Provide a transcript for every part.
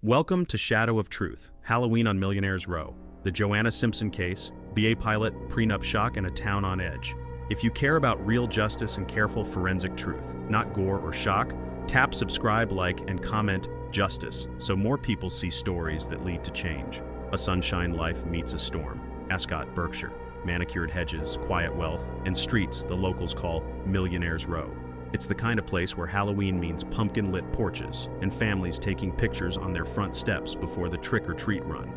Welcome to Shadow of Truth, Halloween on Millionaire's Row, the Joanna Simpson case, BA pilot, prenup shock, and a town on edge. If you care about real justice and careful forensic truth, not gore or shock, tap subscribe, like, and comment justice so more people see stories that lead to change. A sunshine life meets a storm. Ascot, Berkshire. Manicured hedges, quiet wealth, and streets the locals call Millionaire's Row. It's the kind of place where Halloween means pumpkin-lit porches and families taking pictures on their front steps before the trick-or-treat run.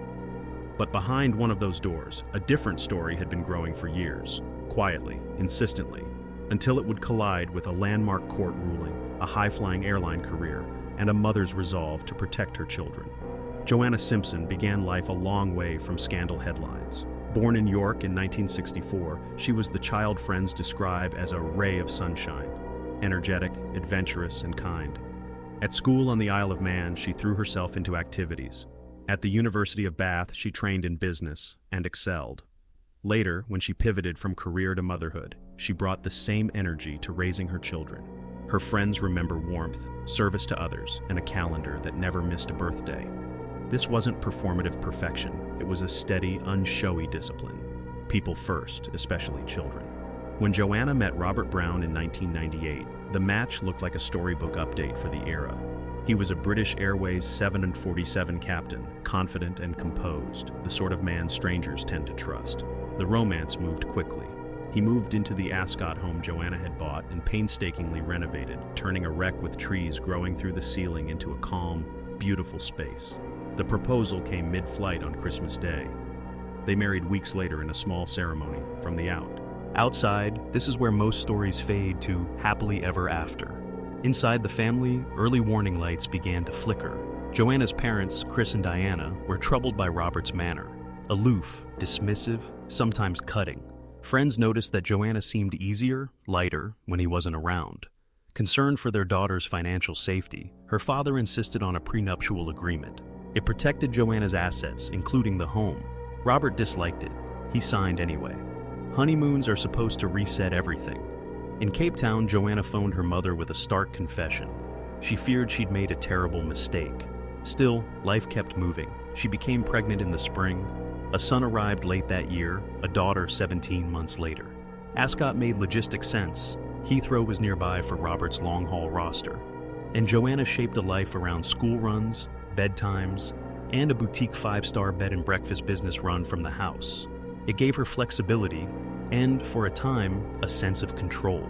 But behind one of those doors, a different story had been growing for years, quietly, insistently, until it would collide with a landmark court ruling, a high-flying airline career, and a mother's resolve to protect her children. Joanna Simpson began life a long way from scandal headlines. Born in York in 1964, she was the child friends describe as a ray of sunshine. Energetic, adventurous, and kind. At school on the Isle of Man, she threw herself into activities. At the University of Bath, she trained in business and excelled. Later, when she pivoted from career to motherhood, she brought the same energy to raising her children. Her friends remember warmth, service to others, and a calendar that never missed a birthday. This wasn't performative perfection. It was a steady, unshowy discipline. People first, especially children. When Joanna met Robert Brown in 1998, the match looked like a storybook update for the era. He was a British Airways 747 captain, confident and composed, the sort of man strangers tend to trust. The romance moved quickly. He moved into the Ascot home Joanna had bought and painstakingly renovated, turning a wreck with trees growing through the ceiling into a calm, beautiful space. The proposal came mid-flight on Christmas Day. They married weeks later in a small ceremony from the out. Outside, this is where most stories fade to happily ever after. Inside the family, early warning lights began to flicker. Joanna's parents, Chris and Diana, were troubled by Robert's manner. Aloof, dismissive, sometimes cutting. Friends noticed that Joanna seemed easier, lighter, when he wasn't around. Concerned for their daughter's financial safety, her father insisted on a prenuptial agreement. It protected Joanna's assets, including the home. Robert disliked it. He signed anyway. Honeymoons are supposed to reset everything. In Cape Town, Joanna phoned her mother with a stark confession. She feared she'd made a terrible mistake. Still, life kept moving. She became pregnant in the spring. A son arrived late that year, a daughter 17 months later. Ascot made logistic sense. Heathrow was nearby for Robert's long-haul roster. And Joanna shaped a life around school runs, bedtimes, and a boutique 5-star bed and breakfast business run from the house. It gave her flexibility and, for a time, a sense of control.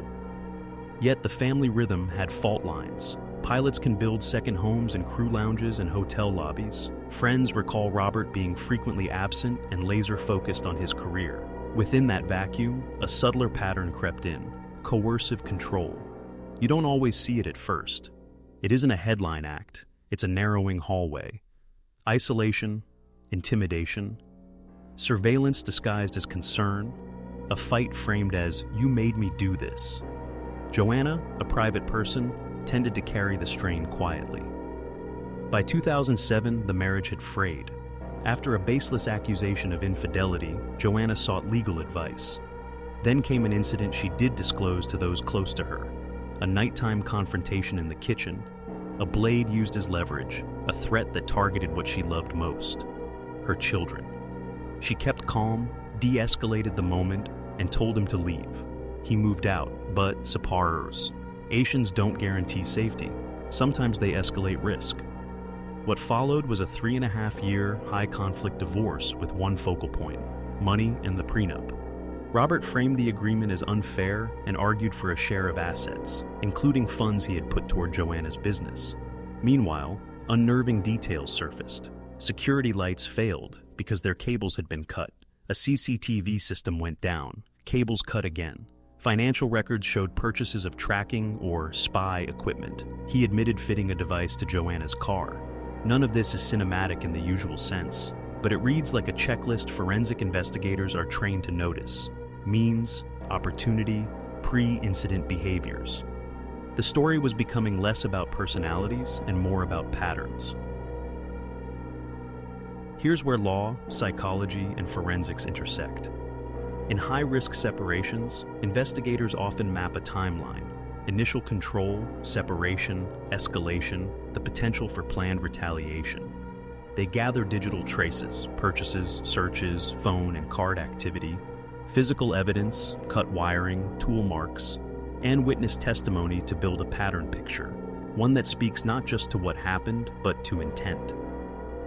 Yet the family rhythm had fault lines. Pilots can build second homes in crew lounges and hotel lobbies. Friends recall Robert being frequently absent and laser-focused on his career. Within that vacuum, a subtler pattern crept in: coercive control. You don't always see it at first. It isn't a headline act. It's a narrowing hallway. Isolation, intimidation, surveillance disguised as concern, a fight framed as, "You made me do this." Joanna, a private person, tended to carry the strain quietly. By 2007, the marriage had frayed. After a baseless accusation of infidelity, Joanna sought legal advice. Then came an incident she did disclose to those close to her: a nighttime confrontation in the kitchen, a blade used as leverage, a threat that targeted what she loved most: her children. She kept calm, de-escalated the moment, and told him to leave. He moved out, but horrors. Asians don't guarantee safety. Sometimes they escalate risk. What followed was a 3.5-year high-conflict divorce with one focal point: money and the prenup. Robert framed the agreement as unfair and argued for a share of assets, including funds he had put toward Joanna's business. Meanwhile, unnerving details surfaced. Security lights failed because their cables had been cut. A CCTV system went down. Cables cut again. Financial records showed purchases of tracking or spy equipment. He admitted fitting a device to Joanna's car. None of this is cinematic in the usual sense, but it reads like a checklist forensic investigators are trained to notice: means, opportunity, pre-incident behaviors. The story was becoming less about personalities and more about patterns. Here's where law, psychology, and forensics intersect. In high-risk separations, investigators often map a timeline: initial control, separation, escalation, the potential for planned retaliation. They gather digital traces, purchases, searches, phone and card activity, physical evidence, cut wiring, tool marks, and witness testimony to build a pattern picture, one that speaks not just to what happened, but to intent.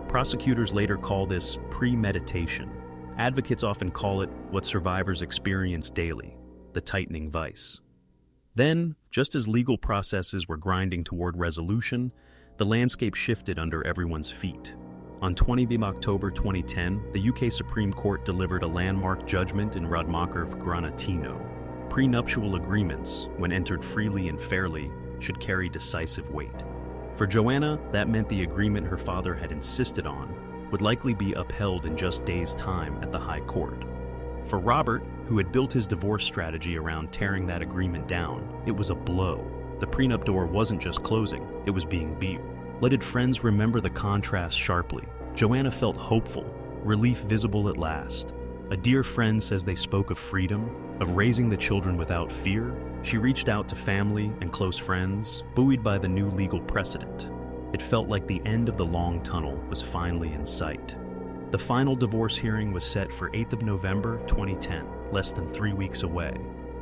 Prosecutors later call this premeditation. Advocates often call it what survivors experience daily, the tightening vice. Then, just as legal processes were grinding toward resolution, the landscape shifted under everyone's feet. On 20 October 2010, the UK Supreme Court delivered a landmark judgment in Radmacher v. Granatino. Prenuptial agreements, when entered freely and fairly, should carry decisive weight. For Joanna, that meant the agreement her father had insisted on would likely be upheld in just days' time at the High Court. For Robert, who had built his divorce strategy around tearing that agreement down, it was a blow. The prenup door wasn't just closing, it was being beat. Let friends remember the contrast sharply. Joanna felt hopeful, relief visible at last. A dear friend says they spoke of freedom, of raising the children without fear. She reached out to family and close friends, buoyed by the new legal precedent. It felt like the end of the long tunnel was finally in sight. The final divorce hearing was set for 8th of November 2010, less than 3 weeks away.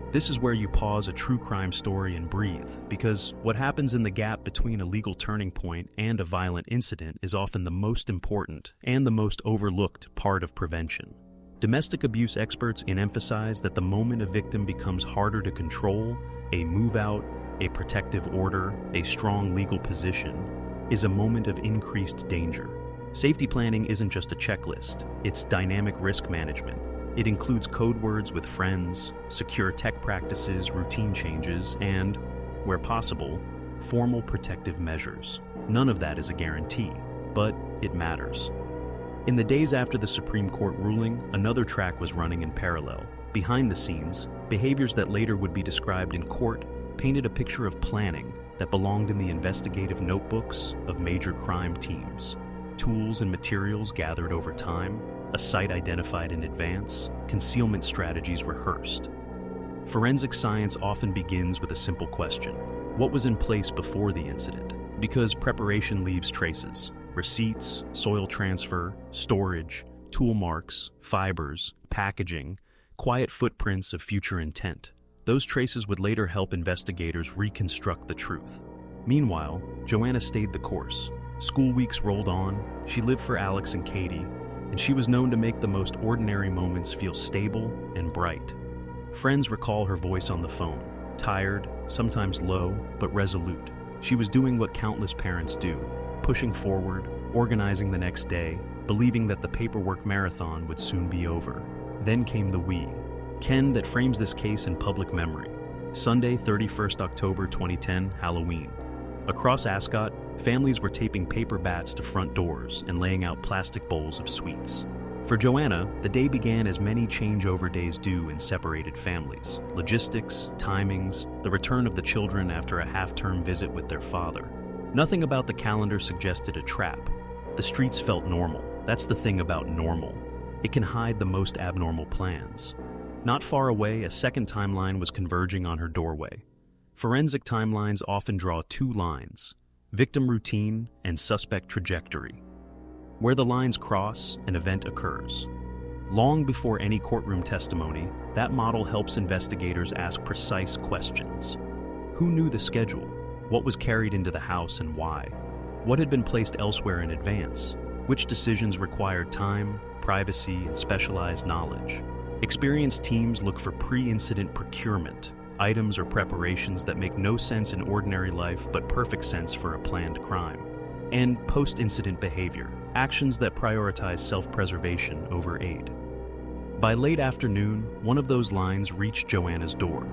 This is where you pause a true crime story and breathe, because what happens in the gap between a legal turning point and a violent incident is often the most important and the most overlooked part of prevention. Domestic abuse experts emphasize that the moment a victim becomes harder to control, a move-out, a protective order, a strong legal position, is a moment of increased danger. Safety planning isn't just a checklist, it's dynamic risk management. It includes code words with friends, secure tech practices, routine changes, and, where possible, formal protective measures. None of that is a guarantee, but it matters. In the days after the Supreme Court ruling, another track was running in parallel. Behind the scenes, behaviors that later would be described in court painted a picture of planning that belonged in the investigative notebooks of major crime teams. Tools and materials gathered over time, a site identified in advance, concealment strategies rehearsed. Forensic science often begins with a simple question: what was in place before the incident? Because preparation leaves traces. Receipts, soil transfer, storage, tool marks, fibers, packaging, quiet footprints of future intent. Those traces would later help investigators reconstruct the truth. Meanwhile, Joanna stayed the course. School weeks rolled on, she lived for Alex and Katie, and she was known to make the most ordinary moments feel stable and bright. Friends recall her voice on the phone, tired, sometimes low, but resolute. She was doing what countless parents do, pushing forward, organizing the next day, believing that the paperwork marathon would soon be over. Then came the Ken that frames this case in public memory. Sunday, 31st October 2010, Halloween. Across Ascot, families were taping paper bats to front doors and laying out plastic bowls of sweets. For Joanna, the day began as many changeover days do in separated families. Logistics, timings, the return of the children after a half-term visit with their father. Nothing about the calendar suggested a trap. The streets felt normal. That's the thing about normal. It can hide the most abnormal plans. Not far away, a second timeline was converging on her doorway. Forensic timelines often draw two lines: victim routine and suspect trajectory. Where the lines cross, an event occurs. Long before any courtroom testimony, that model helps investigators ask precise questions. Who knew the schedule? What was carried into the house and why? What had been placed elsewhere in advance? Which decisions required time, privacy, and specialized knowledge? Experienced teams look for pre-incident procurement, items or preparations that make no sense in ordinary life but perfect sense for a planned crime. And post-incident behavior, actions that prioritize self-preservation over aid. By late afternoon, one of those lines reached Joanna's door.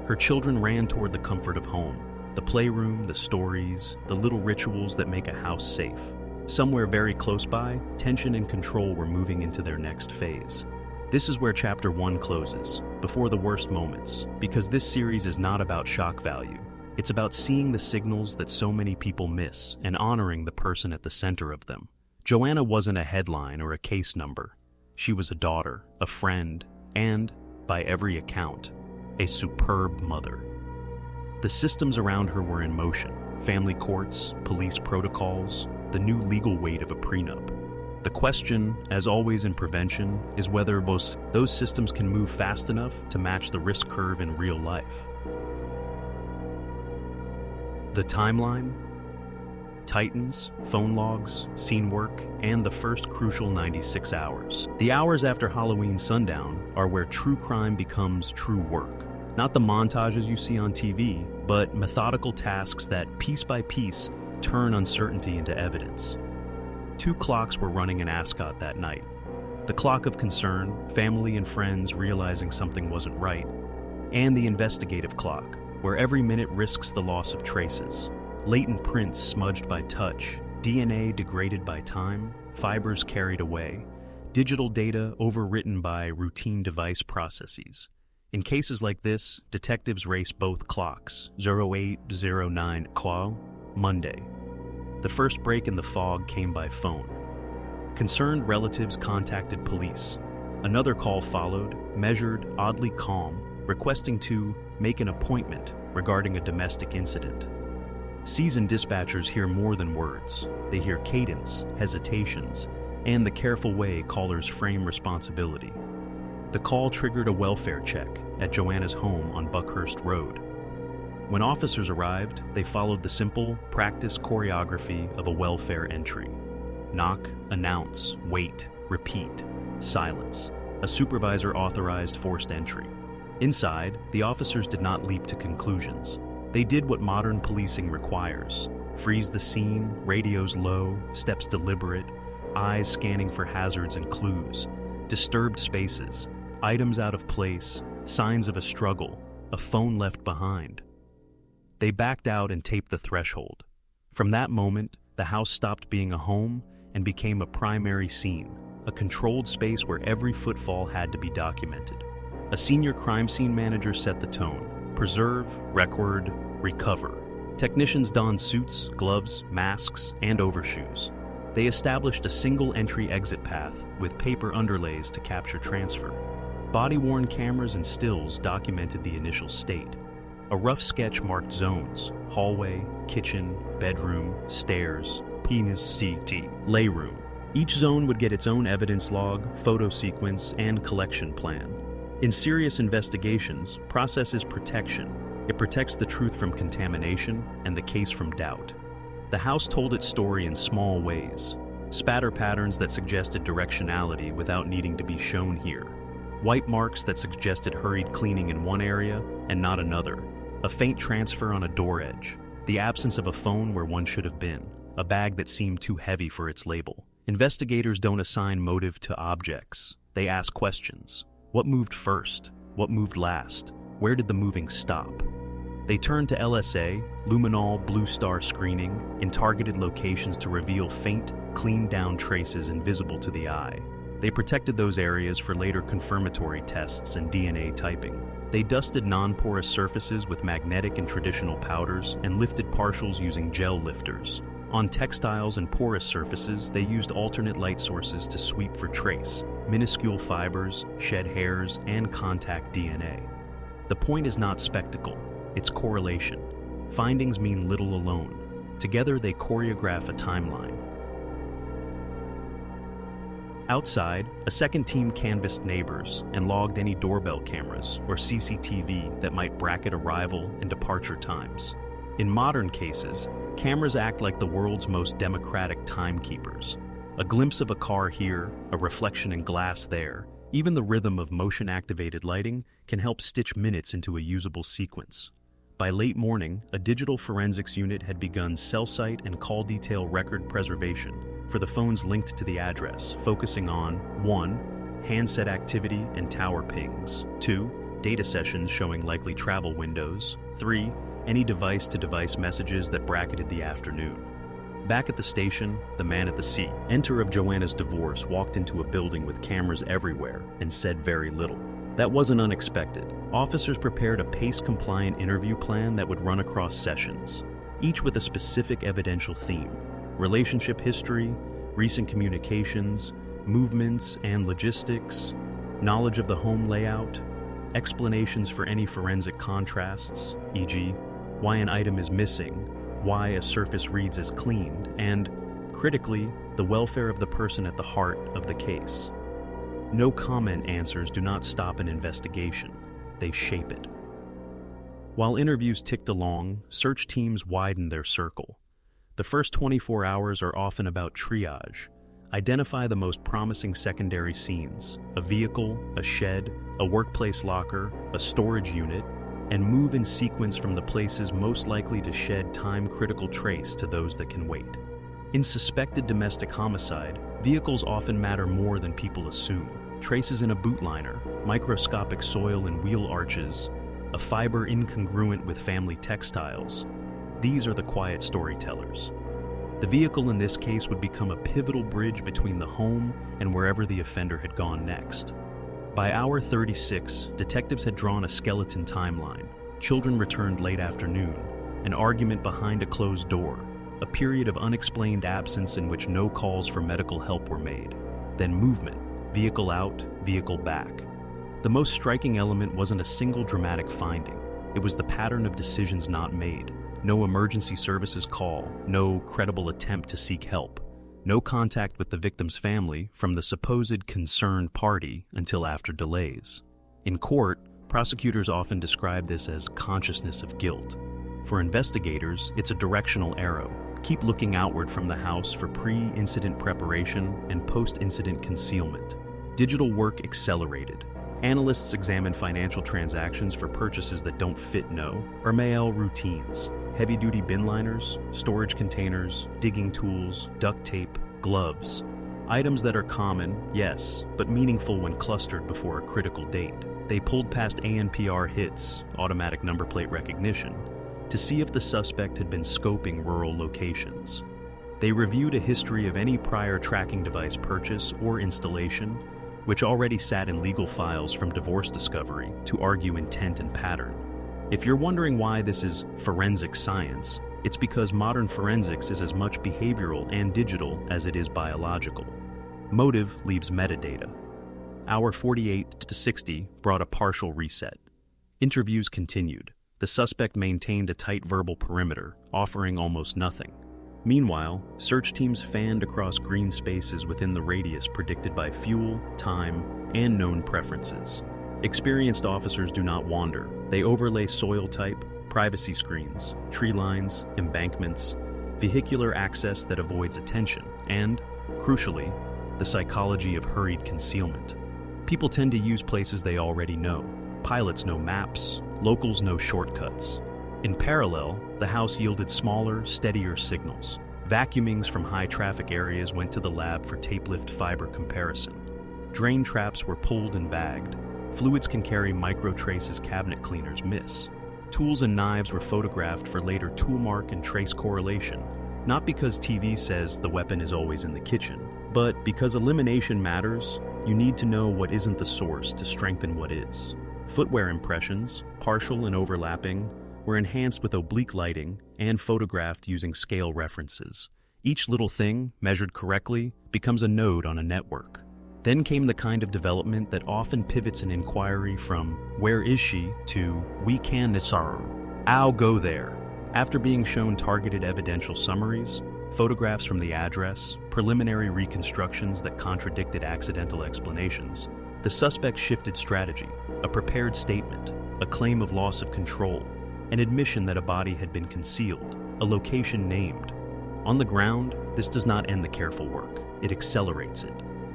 Her children ran toward the comfort of home, the playroom, the stories, the little rituals that make a house safe. Somewhere very close by, tension and control were moving into their next phase. This is where Chapter 1 closes, before the worst moments, because this series is not about shock value. It's about seeing the signals that so many people miss and honoring the person at the center of them. Joanna wasn't a headline or a case number. She was a daughter, a friend, and, by every account, a superb mother. The systems around her were in motion: family courts, police protocols, the the new legal weight of a prenup. The question, as always in prevention, is whether those systems can move fast enough to match the risk curve in real life. The timeline: Titans, phone logs, scene work, and the first crucial 96 hours. The hours after Halloween sundown are where true crime becomes true work. Not the montages you see on TV, but methodical tasks that, piece by piece, turn uncertainty into evidence. 2 clocks were running in Ascot that night. The clock of concern, family and friends realizing something wasn't right, and the investigative clock, where every minute risks the loss of traces. Latent prints smudged by touch, DNA degraded by time, fibers carried away, digital data overwritten by routine device processes. In cases like this, detectives race both clocks, 0809 qual, Monday. The first break in the fog came by phone. Concerned relatives contacted police. Another call followed, measured, oddly calm, requesting to make an appointment regarding a domestic incident. Seasoned dispatchers hear more than words. They hear cadence, hesitations, and the careful way callers frame responsibility. The call triggered a welfare check at Joanna's home on Buckhurst Road. When officers arrived, they followed the simple, practiced choreography of a welfare entry. Knock, announce, wait, repeat, silence. A supervisor-authorized forced entry. Inside, the officers did not leap to conclusions. They did what modern policing requires. Freeze the scene, radios low, steps deliberate, eyes scanning for hazards and clues, disturbed spaces, items out of place, signs of a struggle, a phone left behind. They backed out and taped the threshold. From that moment, the house stopped being a home and became a primary scene, a controlled space where every footfall had to be documented. A senior crime scene manager set the tone: preserve, record, recover. Technicians donned suits, gloves, masks, and overshoes. They established a single entry exit path with paper underlays to capture transfer. Body-worn cameras and stills documented the initial state. A rough sketch marked zones: hallway, kitchen, bedroom, stairs, penis CT, layroom. Each zone would get its own evidence log, photo sequence, and collection plan. In serious investigations, process is protection. It protects the truth from contamination and the case from doubt. The house told its story in small ways. Spatter patterns that suggested directionality without needing to be shown here. White marks that suggested hurried cleaning in one area and not another. A faint transfer on a door edge. The absence of a phone where one should have been. A bag that seemed too heavy for its label. Investigators don't assign motive to objects. They ask questions. What moved first? What moved last? Where did the moving stop? They turned to LSA, luminol blue star screening, in targeted locations to reveal faint, cleaned-down traces invisible to the eye. They protected those areas for later confirmatory tests and DNA typing. They dusted non-porous surfaces with magnetic and traditional powders and lifted partials using gel lifters. On textiles and porous surfaces, they used alternate light sources to sweep for trace, minuscule fibers, shed hairs, and contact DNA. The point is not spectacle, it's correlation. Findings mean little alone. Together they choreograph a timeline. Outside, a second team canvassed neighbors and logged any doorbell cameras or CCTV that might bracket arrival and departure times. In modern cases, cameras act like the world's most democratic timekeepers. A glimpse of a car here, a reflection in glass there, even the rhythm of motion-activated lighting can help stitch minutes into a usable sequence. By late morning, a digital forensics unit had begun cell site and call detail record preservation for the phones linked to the address, focusing on 1. Handset activity and tower pings, 2. Data sessions showing likely travel windows, 3. Any device-to-device messages that bracketed the afternoon. Back at the station, the man at the seat, enter of Joanna's divorce, walked into a building with cameras everywhere and said very little. That wasn't unexpected. Officers prepared a PACE-compliant interview plan that would run across sessions, each with a specific evidential theme: relationship history, recent communications, movements and logistics, knowledge of the home layout, explanations for any forensic contrasts, e.g., why an item is missing, why a surface reads as cleaned, and Critically, the welfare of the person at the heart of the case. No comment answers do not stop an investigation. They shape it. While interviews ticked along, search teams widened their circle. The first 24 hours are often about triage. Identify the most promising secondary scenes, a vehicle, a shed, a workplace locker, a storage unit, and move in sequence from the places most likely to shed time-critical trace to those that can wait. In suspected domestic homicide, vehicles often matter more than people assume. Traces in a boot liner, microscopic soil in wheel arches, a fiber incongruent with family textiles. These are the quiet storytellers. The vehicle in this case would become a pivotal bridge between the home and wherever the offender had gone next. By hour 36, detectives had drawn a skeleton timeline. Children returned late afternoon, an argument behind a closed door, a period of unexplained absence in which no calls for medical help were made. Then movement, vehicle out, vehicle back. The most striking element wasn't a single dramatic finding. It was the pattern of decisions not made. No emergency services call, no credible attempt to seek help, no contact with the victim's family from the supposed concerned party until after delays. In court, prosecutors often describe this as consciousness of guilt. For investigators, it's a directional arrow. Keep looking outward from the house for pre-incident preparation and post-incident concealment. Digital work accelerated. Analysts examine financial transactions for purchases that don't fit or mail routines. Heavy-duty bin liners, storage containers, digging tools, duct tape, gloves. Items that are common, yes, but meaningful when clustered before a critical date. They pulled past ANPR hits, automatic number plate recognition, to see if the suspect had been scoping rural locations. They reviewed a history of any prior tracking device purchase or installation, which already sat in legal files from divorce discovery to argue intent and pattern. If you're wondering why this is forensic science, it's because modern forensics is as much behavioral and digital as it is biological. Motive leaves metadata. Hour 48 to 60 brought a partial reset. Interviews continued. The suspect maintained a tight verbal perimeter, offering almost nothing. Meanwhile, search teams fanned across green spaces within the radius predicted by fuel, time, and known preferences. Experienced officers do not wander. They overlay soil type, privacy screens, tree lines, embankments, vehicular access that avoids attention, and, crucially, the psychology of hurried concealment. People tend to use places they already know. Pilots know maps, locals know shortcuts. In parallel, the house yielded smaller, steadier signals. Vacuumings from high-traffic areas went to the lab for tape-lift fiber comparison. Drain traps were pulled and bagged. Fluids can carry micro-traces cabinet cleaners miss. Tools and knives were photographed for later tool mark and trace correlation, not because TV says the weapon is always in the kitchen, but because elimination matters. You need to know what isn't the source to strengthen what is. Footwear impressions, partial and overlapping, were enhanced with oblique lighting and photographed using scale references. Each little thing, measured correctly, becomes a node on a network. Then came the kind of development that often pivots an inquiry from "where is she?" to "we can nisar." I'll go there. After being shown targeted evidential summaries, photographs from the address, preliminary reconstructions that contradicted accidental explanations, the suspect shifted strategy, a prepared statement, a claim of loss of control, an admission that a body had been concealed, a location named. On the ground, this does not end the careful work, it accelerates it.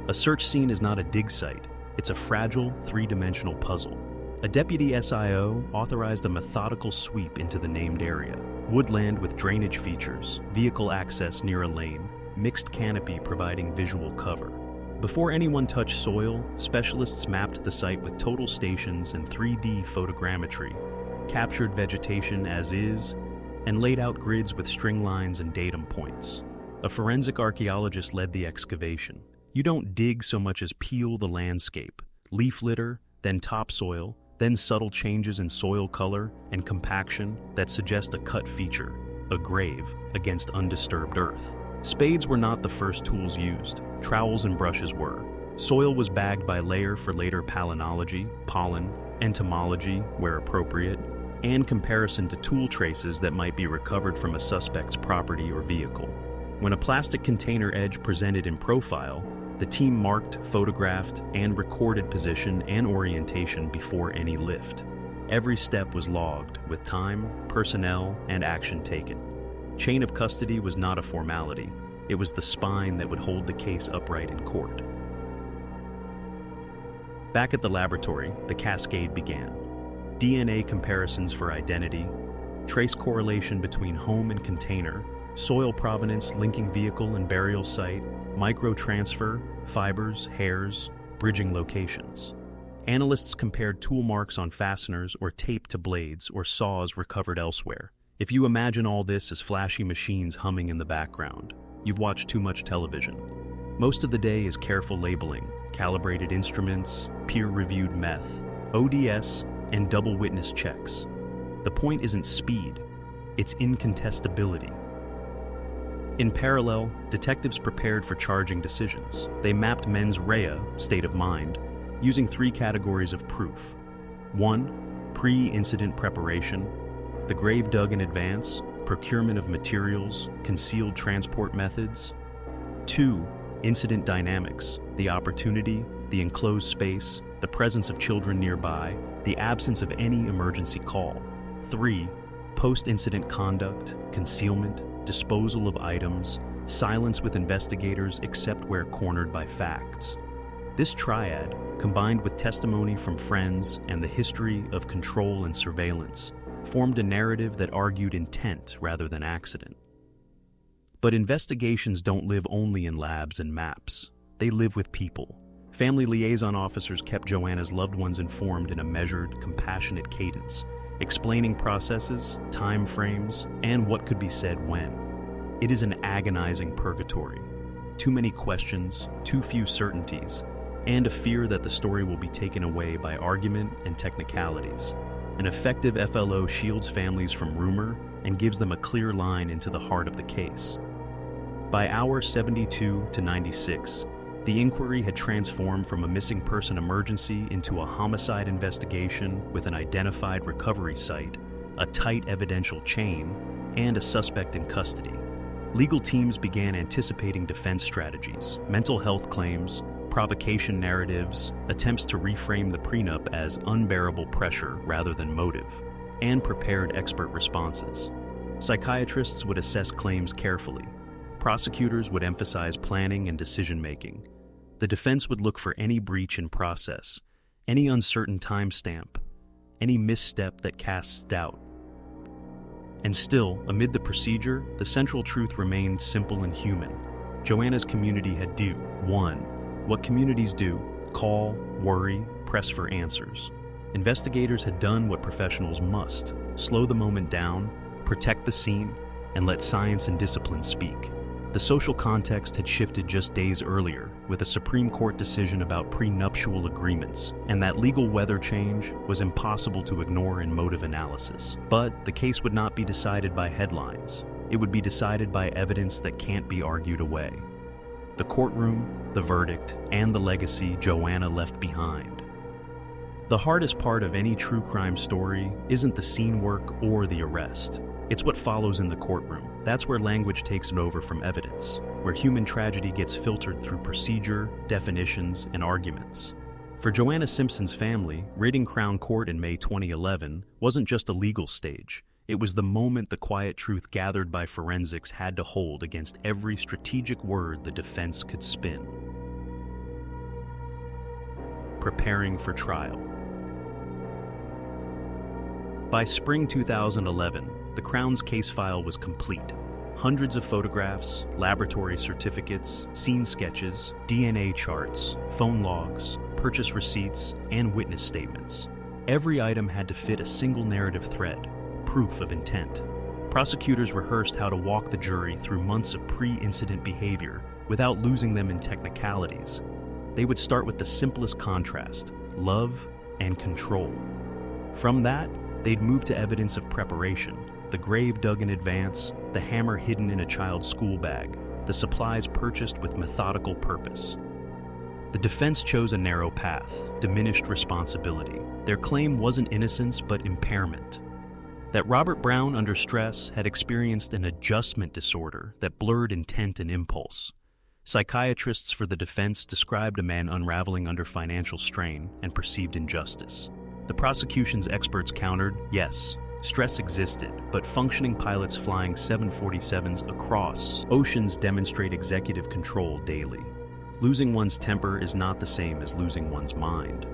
A search scene is not a dig site, it's a fragile, three-dimensional puzzle. A deputy SIO authorized a methodical sweep into the named area. Woodland with drainage features, vehicle access near a lane, mixed canopy providing visual cover. Before anyone touched soil, specialists mapped the site with total stations and 3D photogrammetry, captured vegetation as is, and laid out grids with string lines and datum points. A forensic archaeologist led the excavation. You don't dig so much as peel the landscape. Leaf litter, then topsoil, then subtle changes in soil color and compaction that suggest a cut feature, a grave against undisturbed earth. Spades were not the first tools used. Trowels and brushes were. Soil was bagged by layer for later palynology, pollen, entomology, where appropriate, and comparison to tool traces that might be recovered from a suspect's property or vehicle. When a plastic container edge presented in profile, the team marked, photographed, and recorded position and orientation before any lift. Every step was logged, with time, personnel, and action taken. Chain of custody was not a formality. It was the spine that would hold the case upright in court. Back at the laboratory, the cascade began. DNA comparisons for identity, trace correlation between home and container, soil provenance linking vehicle and burial site, micro-transfer, fibers, hairs, bridging locations. Analysts compared tool marks on fasteners or tape to blades or saws recovered elsewhere. If you imagine all this as flashy machines humming in the background, you've watched too much television. Most of the day is careful labeling, calibrated instruments, peer-reviewed meth, ODS, and double witness checks. The point isn't speed, it's incontestability. In parallel, detectives prepared for charging decisions. They mapped mens rea, state of mind, using 3 categories of proof. 1. Pre-incident preparation, the grave dug in advance, procurement of materials, concealed transport methods. 2. Incident dynamics, the opportunity, the enclosed space, the presence of children nearby, the absence of any emergency call. 3. Post-incident conduct, concealment, disposal of items, silence with investigators except where cornered by facts. This triad, combined with testimony from friends and the history of control and surveillance, formed a narrative that argued intent rather than accident. But investigations don't live only in labs and maps. They live with people. Family liaison officers kept Joanna's loved ones informed in a measured, compassionate cadence, explaining processes, time frames, and what could be said when. It is an agonizing purgatory. Too many questions, too few certainties, and a fear that the story will be taken away by argument and technicalities. An effective FLO shields families from rumor and gives them a clear line into the heart of the case. By hour 72 to 96, the inquiry had transformed from a missing person emergency into a homicide investigation with an identified recovery site, a tight evidential chain, and a suspect in custody. Legal teams began anticipating defense strategies, mental health claims, provocation narratives, attempts to reframe the prenup as unbearable pressure rather than motive, and prepared expert responses. Psychiatrists would assess claims carefully. Prosecutors would emphasize planning and decision-making. The defense would look for any breach in process, any uncertain timestamp, any misstep that casts doubt. And still, amid the procedure, the central truth remained simple and human. Joanna's community had due 1. What communities do: call, worry, press for answers. Investigators had done what professionals must: slow the moment down, protect the scene, and let science and discipline speak. The social context had shifted just days earlier with a Supreme Court decision about prenuptial agreements, and that legal weather change was impossible to ignore in motive analysis. But the case would not be decided by headlines. It would be decided by evidence that can't be argued away. The courtroom, the verdict, and the legacy Joanna left behind. The hardest part of any true crime story isn't the scene work or the arrest. It's what follows in the courtroom. That's where language takes it over from evidence, where human tragedy gets filtered through procedure, definitions, and arguments. For Joanna Simpson's family, raiding Crown Court in May 2011 wasn't just a legal stage. It was the moment the quiet truth gathered by forensics had to hold against every strategic word the defense could spin. Preparing for trial. By spring 2011, the Crown's case file was complete. Hundreds of photographs, laboratory certificates, scene sketches, DNA charts, phone logs, purchase receipts, and witness statements. Every item had to fit a single narrative thread, proof of intent. Prosecutors rehearsed how to walk the jury through months of pre-incident behavior without losing them in technicalities. They would start with the simplest contrast: love and control. From that, they'd move to evidence of preparation: the grave dug in advance, the hammer hidden in a child's school bag, the supplies purchased with methodical purpose. The defense chose a narrow path: diminished responsibility. Their claim wasn't innocence but impairment. that Robert Brown, under stress, had experienced an adjustment disorder that blurred intent and impulse. Psychiatrists for the defense described a man unraveling under financial strain and perceived injustice. The prosecution's experts countered, yes, stress existed, but functioning pilots flying 747s across oceans demonstrate executive control daily. Losing one's temper is not the same as losing one's mind.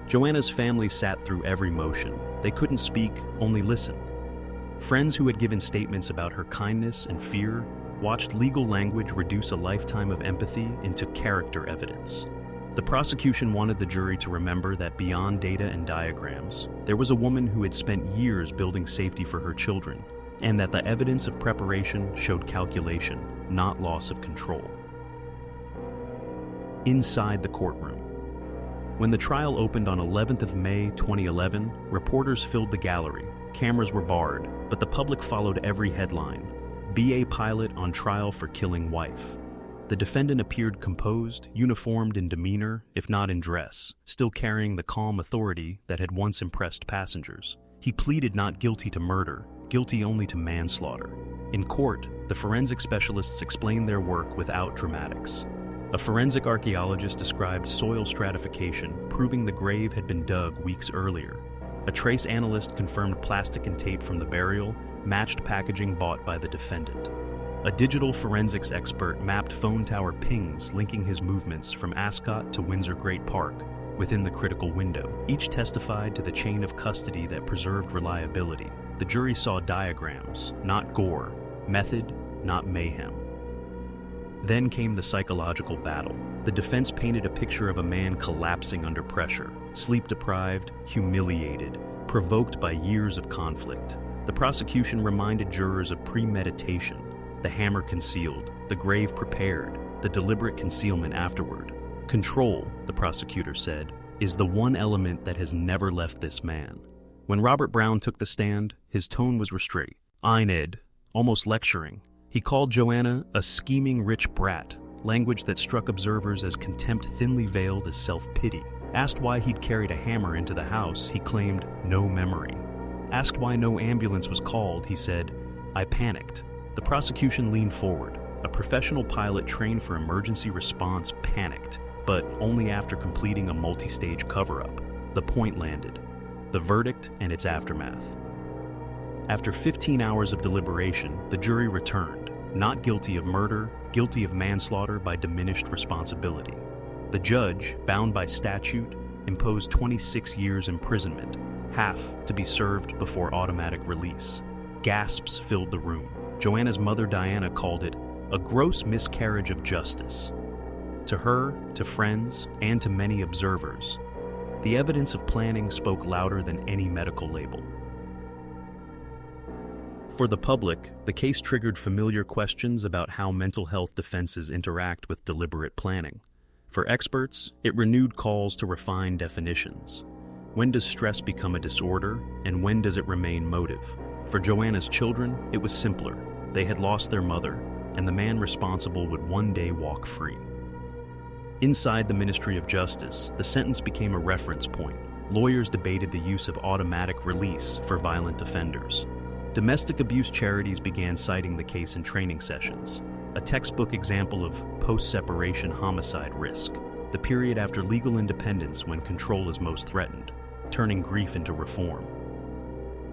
Joanna's family sat through every motion. They couldn't speak, only listen. Friends who had given statements about her kindness and fear watched legal language reduce a lifetime of empathy into character evidence. The prosecution wanted the jury to remember that beyond data and diagrams, there was a woman who had spent years building safety for her children, and that the evidence of preparation showed calculation, not loss of control. Inside the courtroom. When the trial opened on 11th of May 2011, reporters filled the gallery. Cameras were barred, but the public followed every headline. BA pilot on trial for killing wife. The defendant appeared composed, uniformed in demeanor, if not in dress, still carrying the calm authority that had once impressed passengers. He pleaded not guilty to murder, guilty only to manslaughter. In court, the forensic specialists explained their work without dramatics. A forensic archaeologist described soil stratification, proving the grave had been dug weeks earlier. A trace analyst confirmed plastic and tape from the burial matched packaging bought by the defendant. A digital forensics expert mapped phone tower pings linking his movements from Ascot to Windsor Great Park within the critical window. Each testified to the chain of custody that preserved reliability. The jury saw diagrams, not gore, method, not mayhem. Then came the psychological battle. The defense painted a picture of a man collapsing under pressure, sleep-deprived, humiliated, provoked by years of conflict. The prosecution reminded jurors of premeditation, the hammer concealed, the grave prepared, the deliberate concealment afterward. Control, the prosecutor said, is the one element that has never left this man. When Robert Brown took the stand, his tone was restrained. Eined, almost lecturing. He called Joanna a scheming rich brat, language that struck observers as contempt thinly veiled as self-pity. Asked why he'd carried a hammer into the house, he claimed no memory. Asked why no ambulance was called, he said, I panicked. The prosecution leaned forward. A professional pilot trained for emergency response panicked, but only after completing a multi-stage cover-up. The point landed. The verdict and its aftermath. After 15 hours of deliberation, the jury returned, not guilty of murder, guilty of manslaughter by diminished responsibility. The judge, bound by statute, imposed 26 years imprisonment, half to be served before automatic release. Gasps filled the room. Joanna's mother Diana called it a gross miscarriage of justice. To her, to friends, and to many observers, the evidence of planning spoke louder than any medical label. For the public, the case triggered familiar questions about how mental health defenses interact with deliberate planning. For experts, it renewed calls to refine definitions. When does stress become a disorder, and when does it remain motive? For Joanna's children, it was simpler. They had lost their mother, and the man responsible would one day walk free. Inside the Ministry of Justice, the sentence became a reference point. Lawyers debated the use of automatic release for violent offenders. Domestic abuse charities began citing the case in training sessions, a textbook example of post-separation homicide risk, the period after legal independence when control is most threatened, turning grief into reform.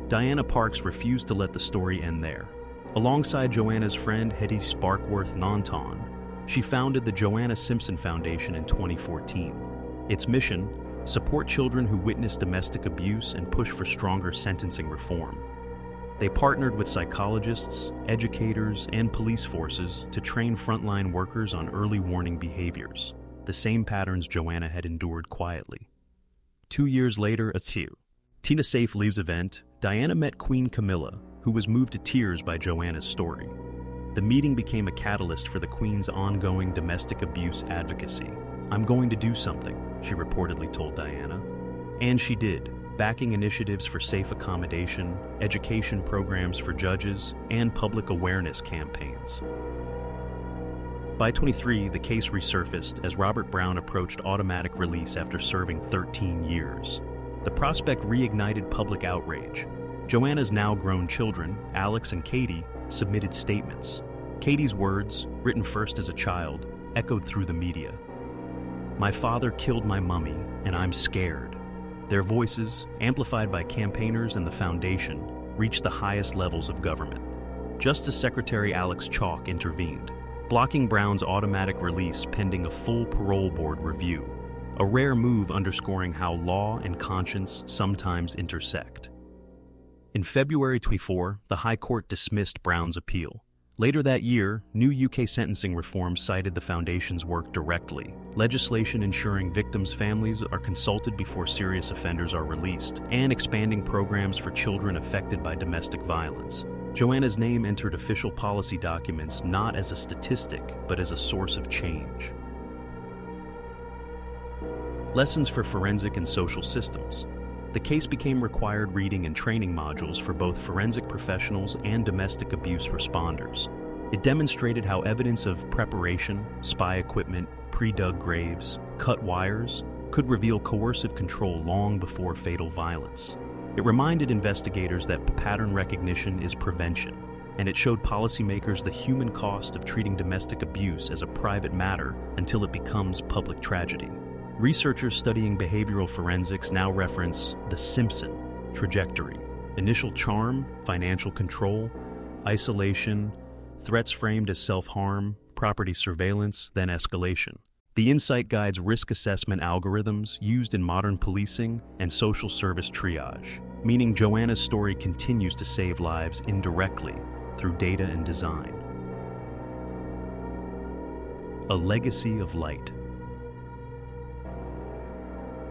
Diana Parks refused to let the story end there. Alongside Joanna's friend Hetty Sparkworth Nanton, she founded the Joanna Simpson Foundation in 2014. Its mission, support children who witness domestic abuse and push for stronger sentencing reform. They partnered with psychologists, educators, and police forces to train frontline workers on early warning behaviors, the same patterns Joanna had endured quietly. 2 years later, at Tina Safe Leaves event, Diana met Queen Camilla, who was moved to tears by Joanna's story. The meeting became a catalyst for the Queen's ongoing domestic abuse advocacy. I'm going to do something, she reportedly told Diana. And she did, backing initiatives for safe accommodation, education programs for judges, and public awareness campaigns. By 23, the case resurfaced as Robert Brown approached automatic release after serving 13 years. The prospect reignited public outrage. Joanna's now grown children, Alex and Katie, submitted statements. Katie's words, written first as a child, echoed through the media. "My father killed my mummy, and I'm scared." Their voices, amplified by campaigners and the foundation, reached the highest levels of government. Justice Secretary Alex Chalk intervened, blocking Brown's automatic release pending a full parole board review, a rare move underscoring how law and conscience sometimes intersect. In February 24, the High Court dismissed Brown's appeal. Later that year, new UK sentencing reforms cited the Foundation's work directly, legislation ensuring victims' families are consulted before serious offenders are released, and expanding programs for children affected by domestic violence. Joanna's name entered official policy documents not as a statistic, but as a source of change. Lessons for forensic and social systems. The case became required reading and training modules for both forensic professionals and domestic abuse responders. It demonstrated how evidence of preparation, spy equipment, pre-dug graves, cut wires, could reveal coercive control long before fatal violence. It reminded investigators that pattern recognition is prevention, and it showed policymakers the human cost of treating domestic abuse as a private matter until it becomes public tragedy. Researchers studying behavioral forensics now reference the Simpson trajectory: initial charm, financial control, isolation, threats framed as self-harm, property surveillance, then escalation. The insight guides risk assessment algorithms used in modern policing and social service triage, meaning Joanna's story continues to save lives indirectly through data and design. A legacy of light.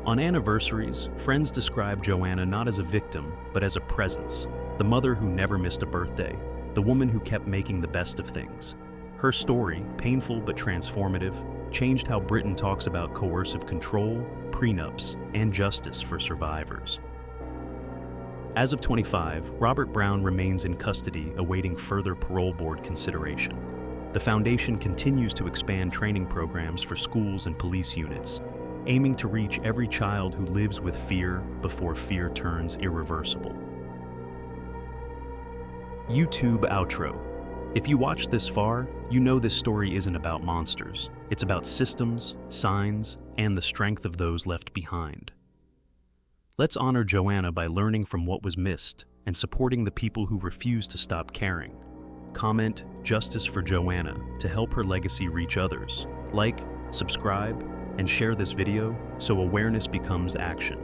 On anniversaries, friends describe Joanna not as a victim, but as a presence, the mother who never missed a birthday, the woman who kept making the best of things. Her story, painful but transformative, changed how Britain talks about coercive control, prenups, and justice for survivors. As of 25, Robert Brown remains in custody awaiting further parole board consideration. The Foundation continues to expand training programs for schools and police units, aiming to reach every child who lives with fear before fear turns irreversible. YouTube outro. If you watched this far, you know this story isn't about monsters. It's about systems, signs, and the strength of those left behind. Let's honor Joanna by learning from what was missed and supporting the people who refuse to stop caring. Comment "Justice for Joanna" to help her legacy reach others. Like, subscribe, and share this video so awareness becomes action.